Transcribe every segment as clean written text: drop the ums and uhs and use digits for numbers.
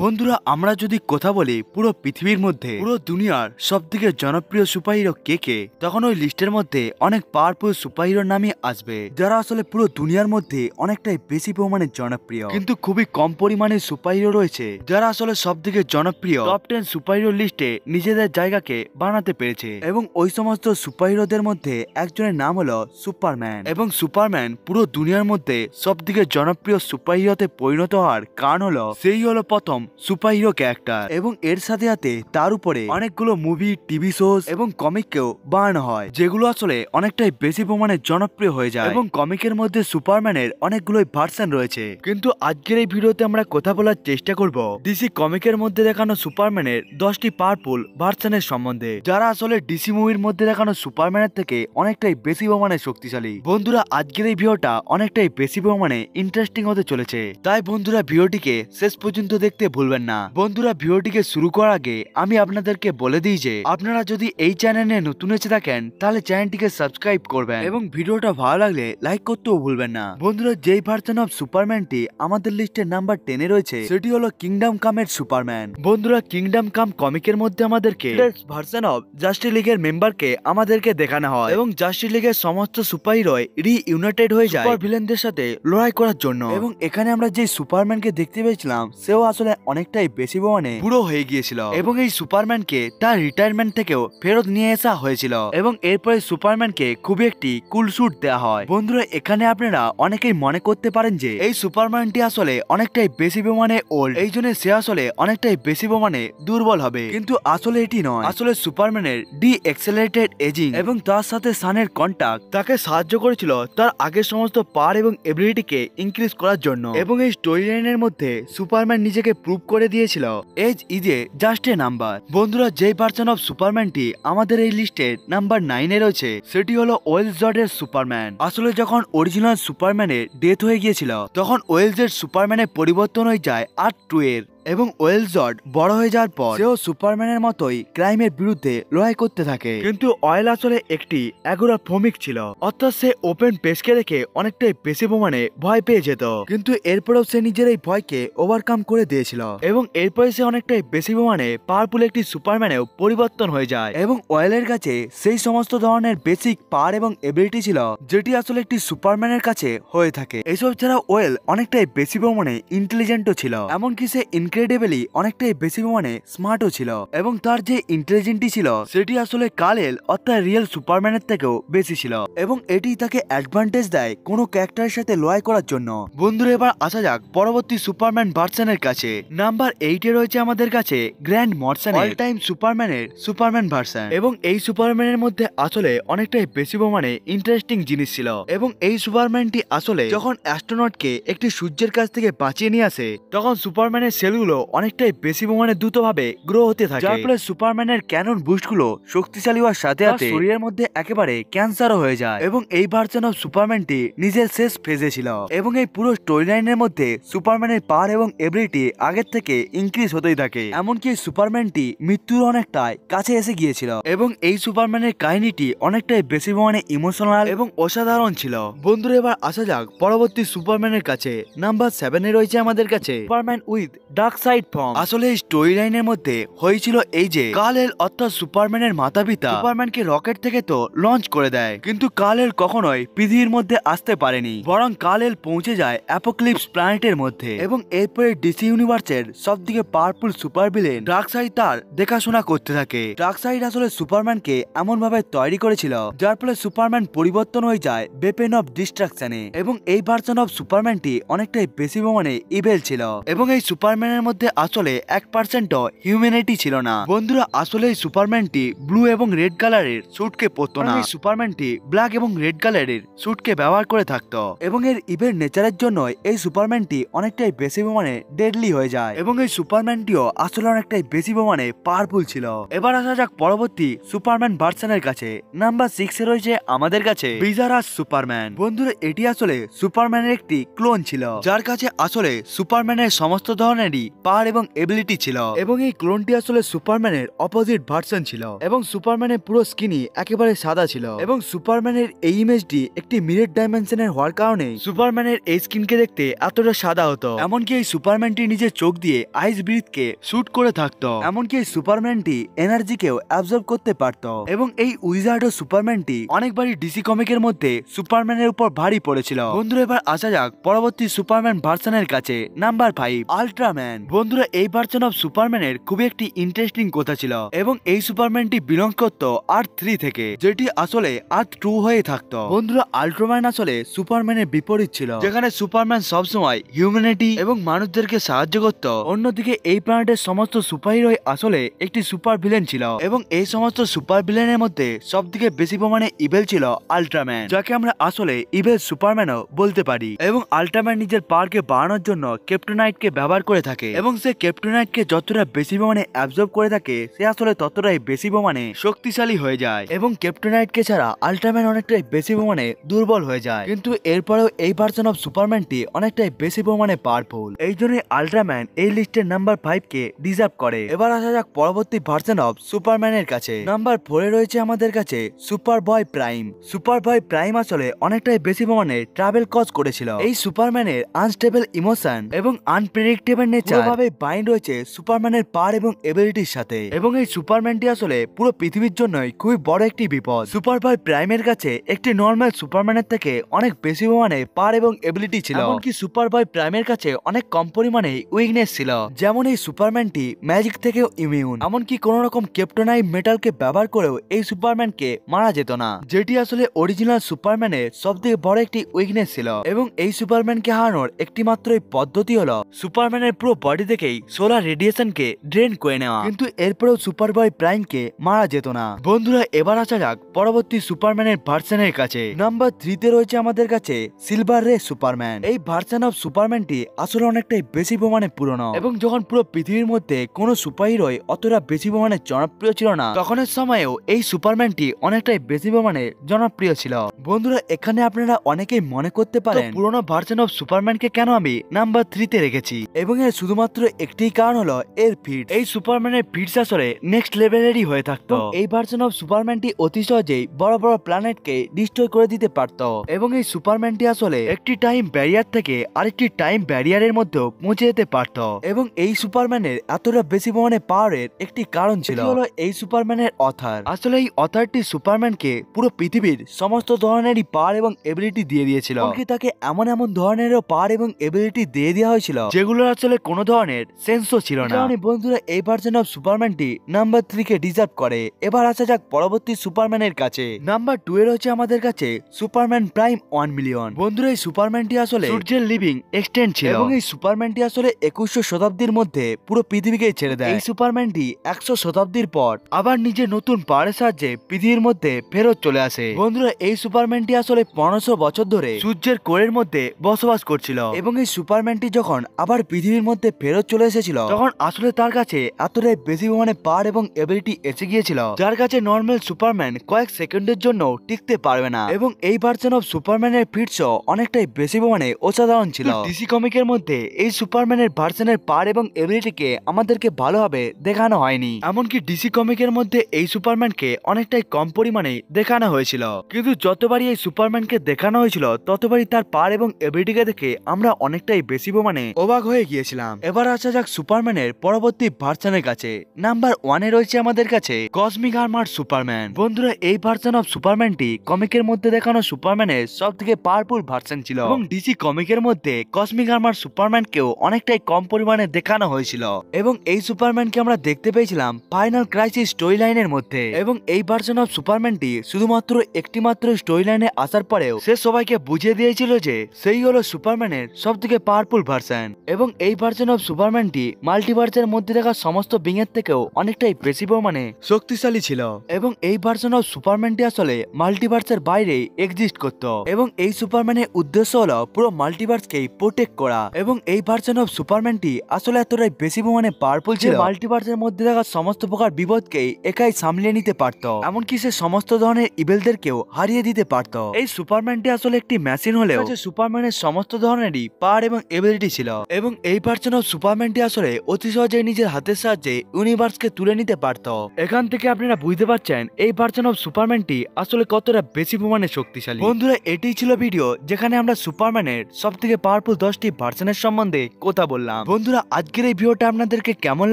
বন্ধুরা আমরা যদি কথা বলি পুরো পৃথিবীর মধ্যে পুরো দুনিয়ার সবথেকে জনপ্রিয় সুপারহিরো কে কে, তখন ওই লিস্টের মধ্যে অনেক পাওয়ারফুল সুপারহিরোর নামই আসবে যারা আসলে পুরো দুনিয়ার মধ্যে অনেকটাই বেশি পরিমাণে জনপ্রিয়, কিন্তু খুবই কম পরিমাণে সুপারহিরো রয়েছে যারা আসলে সবথেকে জনপ্রিয় টপ 10 সুপারহিরো লিস্টে নিজেদের জায়গাকে বানাতে পেরেছে। এবং ওই সমস্ত সুপারহিরোদের মধ্যে একজনের নাম হলো সুপারম্যান। এবং সুপারম্যান পুরো দুনিয়ার মধ্যে সবথেকে জনপ্রিয় সুপারহিরোতে পরিণত হওয়ার কারণ হলো সেই হলো প্রথম সুপারহিরো ক্যারেক্টার, এবং এর সাথে সাথে তার উপরে অনেকগুলো মুভি, টিভি শোজ এবং কমিককেও বানানো হয় যেগুলো আসলে অনেকটাই বেশি পরিমাণে জনপ্রিয় হয়ে যায়। এবং কমিকের মধ্যে সুপারম্যানের অনেকগুলোই ভার্সন রয়েছে, কিন্তু আজকের এই ভিডিওতে আমরা কথা বলার চেষ্টা করব ডিসি কমিকের মধ্যে দেখানো সুপারম্যানের 10টি পাওয়ারফুল ভার্সনের সম্বন্ধে, যারা আসলে ডিসি মুভির মধ্যে দেখানো সুপারম্যানের থেকে অনেকটাই বেশি পরিমাণে শক্তিশালী। বন্ধুরা আজকের এই ভিডিওটা অনেকটাই বেশি পরিমাণে ইন্টারেস্টিং হতে চলেছে, তাই বন্ধুরা ভিডিওটিকে শেষ পর্যন্ত দেখতে ভুলবেন না। বন্ধুরা ভিডিওটিকে শুরু করার আগে আমি আপনাদেরকে বলে দিই যে আপনারা যদি এই চ্যানেলে নতুন এসে থাকেন তাহলে চ্যানেলটিকে সাবস্ক্রাইব করবেন এবং ভিডিওটা ভালো লাগলে লাইক করতেও ভুলবেন না। বন্ধুরা যেই ভার্সন অফ সুপারম্যানটি আমাদের লিস্টের নাম্বার 10 এ রয়েছে সেটি হলো কিংডম কামের সুপারম্যান। বন্ধুরা কিংডম কাম কমিকের মধ্যে আমাদেরকে ভার্সন অফ জাস্টিস লিগের মেম্বারকে আমাদেরকে দেখানো হয় এবং জাস্টিস লিগের সমস্ত সুপারহিরোই রিইউনাইটেড হয়ে যায় সুপার ভিলেনদের সাথে লড়াই করার জন্য। এবং এখানে আমরা যে সুপারম্যানকে দেখতে পেয়েছিলাম সেও আসলে অনেকটাই বেশি পরিমাণে বুড়ো হয়ে গিয়েছিল, এবং এই সুপারম্যানকে তার রিটায়ারমেন্ট থেকেও ফেরত নিয়ে আসা হয়েছিল। এবং এরপরে সুপারম্যানকে খুবই একটি কুল স্যুট দেওয়া হয়। বন্ধুরা এখানে আপনারা অনেকেই মনে করতে পারেন যে এই সুপারম্যানটি আসলে অনেকটাই বেশি পরিমাণে ওল্ড, এই জন্য সে আসলে অনেকটাই বেশি পরিমাণে দুর্বল হবে, কিন্তু আসলে এটি নয়। আসলে সুপারম্যানের ডি এক্সেলারেটেড এজিং এবং তার সাথে সানের কন্টাক্ট তাকে সাহায্য করেছিল তার আগের সমস্ত পাওয়ার এবং এবিলিটিকে ইনক্রিজ করার জন্য। এবং এই স্টোরি লাইনের মধ্যে সুপারম্যান নিজেকে প্রুভ করে দিয়েছিল age is a just a number. বন্ধুরা যেই ভার্সন অফ সুপারম্যানটি আমাদের এই লিস্টের নাম্বার 9 এ রয়েছে সেটি হলো ওয়েলস জর্ডের সুপারম্যান। আসলে যখন অরিজিনাল সুপারম্যানের ডেথ হয়ে গিয়েছিল তখন ওয়েলসের সুপারম্যানের পরিবর্তন হয়ে যায় আর্থ 2 এর, এবং ওয়েলস জর্ড বড় হয়ে যাওয়ার পর সেও সুপারম্যানের মতোই ক্রাইমের বিরুদ্ধে লড়াই করতে থাকে। কিন্তু ওয়েল আসলে একটি অ্যাগোরাফোবিক ছিল, অর্থাৎ সে ওপেন পেসকে রেখে অনেকটাই বেশি প্রমাণে ভয় পেয়ে যেত, কিন্তু এরপরেও সে নিজের এই ভয়কে ওভারকাম করে দিয়েছিল এবং এরপরে সে অনেকটাই বেশি প্রমাণে পাওয়ারফুল একটি সুপারম্যানেও পরিবর্তন হয়ে যায়। এবং ওয়েলের কাছে সেই সমস্ত ধরনের বেসিক পাওয়ার এবং এবিলিটি ছিল যেটি আসলে একটি সুপারম্যানের কাছে হয়ে থাকে। এসব ছাড়া ওয়েল অনেকটাই বেশি প্রমাণে ইন্টেলিজেন্টও ছিল, এমনকি সে ইনক্রেডিবলি অনেকটাই বেশি পরিমাণে স্মার্টও ছিল, এবং তার যে ইন্টেলিজেন্টি ছিল সেটি আসলে কালেল অর্থাৎ রিয়েল সুপারম্যানের থেকেও বেশি ছিল, এবং এটি তাকে অ্যাডভান্টেজ দেয় কোনো ক্যারেক্টারের সাথে লড়াই করার জন্য। বন্ধুরা এবার আসা যাক পরবর্তী সুপারম্যান ভার্সনের কাছে। নাম্বার 8 এ রয়েছে আমাদের কাছে গ্র্যান্ড মরসন অল টাইম সুপারম্যানের সুপারম্যান ভার্সন। এবং এই সুপারম্যানের মধ্যে আসলে অনেকটাই বেশি পরিমাণে ইন্টারেস্টিং জিনিস ছিল, এবং এই সুপারম্যানটি আসলে যখন অ্যাস্ট্রোনটকে একটি সূর্যের কাছ থেকে বাঁচিয়ে নিয়ে আসে তখন সুপারম্যানের সেলগুলো অনেকটাই বেশি পরিমাণে দ্রুতভাবে গ্রো হতে থাকে, যার ফলে সুপারম্যানের ক্যানন বুস্টগুলো শক্তিশালী হওয়ার সাথে সাথে শরীরের মধ্যে একেবারে ক্যান্সারও হয়ে যায়। এবং এই ভার্সন অফ সুপারম্যানটি নিজের শেষ ফেজে ছিল, এবং এই পুরো স্টোরি লাইনের মধ্যে সুপারম্যানের পাওয়ার এবং এবিলিটি আগের থেকে ইনক্রিজ হতেই থাকে, এমনকি সুপারম্যানটি মৃত্যুর অনেকটাই কাছে এসে গিয়েছিল। এবং এই সুপারম্যানের কাহিনীটি অনেকটাই বেশি পরিমাণে ইমোশনাল এবং অসাধারণ ছিল। বন্ধুরা এবার আসা যাক পরবর্তী সুপারম্যানের কাছে। নাম্বার 7 এ রয়েছে আমাদের কাছে Superman with dark side form. আসলে এই স্টোরি লাইনের মধ্যে হয়েছিল এই যে কাল-এল অর্থাৎ সুপারম্যানের মাতা পিতা সুপারম্যানকে রকেট থেকে তো লঞ্চ করে দেয়, কিন্তু কাল-এল কখনোই পৃথিবীর মধ্যে আসতে পারেনি, বরং কাল-এল পৌঁছে যায় অ্যাপোক্লিপস প্ল্যানেটের মধ্যে। এবং এরপরে ডিসি ইউনিভার্সের সবথেকে পাওয়ারফুল সুপার ভিলেন ডার্কসাইড তার দেখাশোনা করতে থাকে। ডার্কসাইড আসলে সুপারম্যানকে এমন ভাবে তৈরি করেছিল যার ফলে সুপারম্যান পরিবর্তন হয়ে যায় ওয়েপন অফ ডিস্ট্রাকশনে। এবং এই ভার্সন অফ সুপারম্যানটি অনেকটাই বেশি পরিমাণে ইভেল ছিল, এবং এই সুপারম্যানের মধ্যে আসলে 1% হিউম্যানিটি ছিল না। বন্ধুরা আসলে এই সুপারম্যানটি ব্লু এবং রেড কালারের স্যুটকে পরতো না, এই সুপারম্যানটি ব্ল্যাক এবং রেড কালারের স্যুটকে ব্যবহার করে থাকতো, এবং এর ইভেল নেচারের জন্য এই সুপারম্যানটি অনেকটাই বেশি পরিমাণে ডেডলি হয়ে যায়, এবং এই সুপারম্যানটিও আসলে অনেকটাই বেশি পরিমাণে পাওয়ারফুল ছিল। এবার আসা যাক পরবর্তী সুপারম্যান ভার্সনের কাছে। নাম্বার 6 এ রয়েছে আমাদের কাছে বিজারাস সুপারম্যান। বন্ধুরা এটি আসলে সুপারম্যানের একটি ক্লোন ছিল যার কাছে আসলে সুপারম্যানের সমস্ত ধরনেরই পাওয়ার এবং এবিলিটি ছিল এবং এই ক্লোনটি আসলে সুপারম্যানের অপোজিট ভার্সন ছিল এবং সুপারম্যানের পুরো স্কিনই একেবারে সাদা ছিল এবং সুপারম্যানের এই ইমেজটি একটি মিরর ডাইমেনশনের হওয়ার কারণে সুপারম্যানের এই স্কিনকে দেখতে এতটা সাদা হতো। এমনকি এই সুপারম্যানটি নিজের চোখ দিয়ে আইস ব্রিথকে শুট করে থাকতো। এমনকি এই সুপারম্যানটি এনার্জিকেও অ্যাবজর্ব করতে পারত এবং এই উইজার্ড ও সুপারম্যানটি অনেকবারই ডিসি কমিকের মধ্যে সুপারম্যানের উপর ভারী পড়েছিল। বন্ধুরা এবার আসা যাক পরবর্তী সুপারম্যান ভার্সনের কাছে, নাম্বার 5 আল্ট্রাম্যান। বন্ধুরা এই ভার্সন অফ সুপারম্যানের খুবই একটি ইন্টারেস্টিং কথা ছিল এবং এই সুপারম্যানটি বিলং করত আর্থ 3 থেকে, যেটি আসলে আর্থ 2 হয়ে থাকতো। বন্ধুরা আল্ট্রাম্যান আসলে সুপারম্যানের বিপরীত ছিল, যেখানে সুপারম্যান সবসময় হিউম্যানিটি এবং মানুষদেরকে সাহায্য করত। অন্যদিকে এই প্ল্যানেটের সমস্ত সুপারহিরোই আসলে একটি সুপার ভিলেন ছিল এবং এই সমস্ত সুপার ভিলেনের মধ্যে সবথেকে বেশি পরিমাণে ইভেল ছিল আল্ট্রাম্যান, যাকে আমরা আসলে ইভেল সুপারম্যানও বলতে পারি। এবং আল্ট্রাম্যান নিজের পাওয়ারকে বাড়ানোর জন্য ক্রিপ্টোনাইটকে ব্যবহার করে থাকে এবং সে ক্রিপ্টোনাইটকে যতটা বেশি পরিমাণে অ্যাবজর্ব করে থাকে সে আসলে ততটাই বেশি পরিমাণে শক্তিশালী হয়ে যায় এবং ক্রিপ্টোনাইটকে ছাড়া আল্ট্রাম্যান অনেকটাই বেশি পরিমাণে দুর্বল হয়ে যায়। কিন্তু এরপরেও এই ভার্সন অফ সুপারম্যানটি অনেকটাই বেশি পরিমাণে পাওয়ারফুল, এই জন্যই আল্ট্রাম্যান এই লিস্টের নাম্বার 5 কে ডিজার্ভ করে। এবার আসা যাক পরবর্তী ভার্সন অফ সুপারম্যানের কাছে, নাম্বার 4 এ রয়েছে আমাদের কাছে সুপারবয় প্রাইম। সুপারবয় প্রাইম আসলে অনেকটাই বেশি পরিমাণে ট্রাভেল কজ করেছিল। এই সুপারম্যানের আনস্টেবল ইমোশন এবং আনপ্রেডিক্টেবল নেচার ভাবে বাইন্ড রয়েছে সুপারম্যানের পাওয়ার এবং এবিলিটির সাথে এবং এই সুপারম্যানটি আসলে পুরো পৃথিবীর জন্যই খুবই বড় একটি বিপদ। সুপারবয় প্রাইমের কাছে একটি নর্মাল সুপারম্যানের থেকে অনেক বেশি পরিমাণে পাওয়ার এবং এবিলিটি ছিল, এমনকি সুপারবয় প্রাইমের কাছে অনেক কম পরিমাণে উইকনেস ছিল। যেমন এই সুপারম্যানটি ম্যাজিক থেকেও ইমিউন, এমনকি কোন রকম ক্রিপ্টোনাইট মেটালকে ব্যবহার করেও এই সুপারম্যানকে মারা যেত না, যেটি আসলে অরিজিনাল সুপারম্যানের সবথেকে বড় একটি উইকনেস ছিল। এবং এই সুপারম্যানকে হারানোর একটি মাত্রই পদ্ধতি হলো সুপারম্যানের পুরো বডি থেকেই সোলার রেডিয়েশনকে ড্রেন করে নেওয়া, কিন্তু এরপরেও সুপারবয় প্রাইমকে মারা যেত না। বন্ধুরা এবার আসা যাক পরবর্তী সুপারম্যানের ভার্সনের কাছে, নাম্বার 3 তে রয়েছে আমাদের কাছে সিলভার রে সুপারম্যান। এই ভার্সন অফ সুপারম্যানটি আসলে অনেকটাই বেশি পরিমাণে পুরনো এবং যখন পুরো পৃথিবীর মধ্যে কোনো সুপারহিরোই অতটা বেশি পরিমাণে জনপ্রিয় ছিল না তখনের সময়েও এই সুপারম্যানটি অনেকটাই বেশি পরিমাণে জনপ্রিয় ছিল। বন্ধুরা এখানে আপনারা অনেকেই মনে করতে পারেন পুরনো ভার্সন অফ সুপারম্যানকে কেন আমি নাম্বার 3 তে রেখেছি, এবং এর শুধুমাত্র একটি কারণ হলো এর ফিট। এই সুপারম্যানের ফিটস আসলে নেক্সট লেভেলেরই হয়ে থাকতো। এই ভার্সন অফ সুপারম্যানটি অতি সহজেই বড় বড় প্ল্যানেটকে ডিস্ট্রয় করে দিতে পারত এবং এই সুপারম্যানটি আসলে একটি টাইম ব্যারিয়ার থেকে আরেকটি টাইম ব্যারিয়ারের মধ্যে পৌঁছে যেতে পারত এবং এই সুপারম্যানের এতটা বেশি পরিমাণে পাওয়ারের একটি কারণ ছিল হলো এই সুপারম্যানের অথার। আসলে এই অথারটি সুপারম্যানকে পুরো পৃথিবীর সমস্ত ধরনেরই পাওয়ার এবং এবিলিটি দিয়ে দিয়েছিল, এমনকি তাকে এমন এমন ধরনেরও পাওয়ার এবং এবিলিটি দিয়ে দেওয়া হয়েছিল যেগুলোর আসলে কোনো ধরনের সেন্সও ছিল না। কারণ বন্ধুরা এই ভার্সন অফ সুপারম্যানটি নাম্বার 3 কে ডিজার্ভ করে। এবার আসা যাক পরবর্তী সুপারম্যানের কাছে, নাম্বার 2 এ রয়েছে আমাদের কাছে সুপারম্যান প্রাইম 1 মিলিয়ন। বন্ধুরা এই সুপারম্যানটি আসলে সূর্যের লিভিং এক্সটেন্ড ছিল এবং এই সুপারম্যানটি আসলে 2100 শতাব্দীর মধ্যে পুরো পৃথিবীকে ছেড়ে দেয়। এই সুপারম্যানটি 100 শতাব্দীর পর আবার নিজের নতুন পাওয়ারের সাহায্যে পৃথিবীর মধ্যে ফেরত চলে আসে। বন্ধুরা এই সুপারম্যানটি আসলে 1500 বছর ধরে সূর্যের কোরের মধ্যে বসবাস করছিল এবং এই সুপারম্যানটি যখন আবার পৃথিবীর মধ্যে ফেরত চলে এসেছিল তখন আসলে তার কাছে এতটাই বেশি পরিমাণে পাওয়ার এবং এবিলিটি এসে গিয়েছিল যার কাছে নর্মাল সুপারম্যান কয়েক সেকেন্ডের জন্য টিকতে পারবে না। এবং এই ভার্সন অফ সুপারম্যানের ফিটসও অনেকটাই বেশি পরিমাণে অসাধারণ ছিল। ডিসি কমিকের মধ্যে এই সুপারম্যানের ভার্সনের পাওয়ার এবং এবিলিটিকে আমাদেরকে ভালোভাবে দেখানো হয়নি, এমনকি ডিসি কমিকের মধ্যে এই সুপারম্যানকে অনেকটাই কম পরিমাণে দেখানো হয়েছিল। কিন্তু যতবারই এই সুপারম্যানকে দেখানো হয়েছিল ততবারই তার পাওয়ার এবং এবিলিটিকে দেখে আমরা অনেকটাই বেশি পরিমাণে অবাক হয়ে গিয়েছিলাম। এবার আসা যাক সুপারম্যানের পরবর্তী ভার্সনের কাছে, নাম্বার 1 এ রয়েছে আমাদের কাছে কসমিক আর্মার সুপারম্যান। বন্ধুরা এই ভার্সন অফ সুপারম্যানটি কমিকের মধ্যে দেখানো সুপারম্যানের সব থেকে পাওয়ারফুল ভার্সন ছিল এবং ডিসি কমিকের মধ্যে কসমিক আর্মার সুপারম্যানকেও অনেকটাই কম পরিমাণে দেখানো হয়েছিল এবং এই সুপারম্যানকে আমরা দেখতে পেয়েছিলাম ফাইনাল ক্রাইসিস স্টোরি লাইনের মধ্যে। এবং এই ভার্সন অফ সুপারম্যানটি শুধুমাত্র একটি মাত্র স্টোরি লাইনে আসার পরেও সে সবাইকে বুঝিয়ে দিয়েছিল যে সেই হলো সুপারম্যানের সব থেকে পাওয়ারফুল ভার্সন এবং এই ভার্সন অফ সুপারম্যানটি মাল্টিভার্সের মধ্যে থাকা সমস্ত বিং এর থেকেও অনেকটাই বেশি পরিমাণে শক্তিশালী ছিল এবং এই ভার্সন অফ সুপারম্যানটি আসলে মাল্টিভার্সের বাইরে এক্সিস্ট করত এবং এই সুপারম্যানের উদ্দেশ্য হলো পুরো মাল্টিভার্সকেই প্রোটেক্ট করা। এবং এই ভার্সন অফ সুপারম্যানটি আসলে এতটাই বেশি পরিমাণে পাওয়ারফুল ছিল মাল্টিভার্সের মধ্যে থাকা সমস্ত প্রকার বিপদকেই একাই সামলিয়ে নিতে পারত, এমনকি সে সমস্ত ধরনের ইভেলদেরকেও হারিয়ে দিতে পারত। এই সুপারম্যানটি আসলে একটি মেশিন হলেও সুপারম্যানের সমস্ত ধরনেরই পাওয়ার এবং এবিলিটি ছিল এবং এই ভার্সন অফ অফ সুপারম্যানটি আসলে অতি সহজে নিজের হাতের সাহায্যে ইউনিভার্সকে তুলে নিতে পারত। এখান থেকে আপনারা বুঝতে পারছেন এই ভার্সন অফ সুপারম্যানটি আসলে কতটা বেশি পরিমাণে শক্তিশালী। বন্ধুরা, এটাই ছিল ভিডিও যেখানে আমরা সুপারম্যানের সব থেকে পাওয়ারফুল 10টি ভার্সনের সম্বন্ধে কথা বললাম। বন্ধুরা, আজকের এই ভিডিওটা আপনাদেরকে কেমন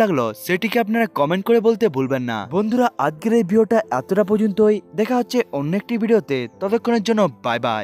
লাগলো সেটিকে আপনারা কমেন্ট করে বলতে ভুলবেন না। বন্ধুরা, আজকের এই ভিডিওটা এতটা পর্যন্তই। দেখা হচ্ছে অন্য একটি ভিডিওতে, ততক্ষণের জন্য বাই বাই।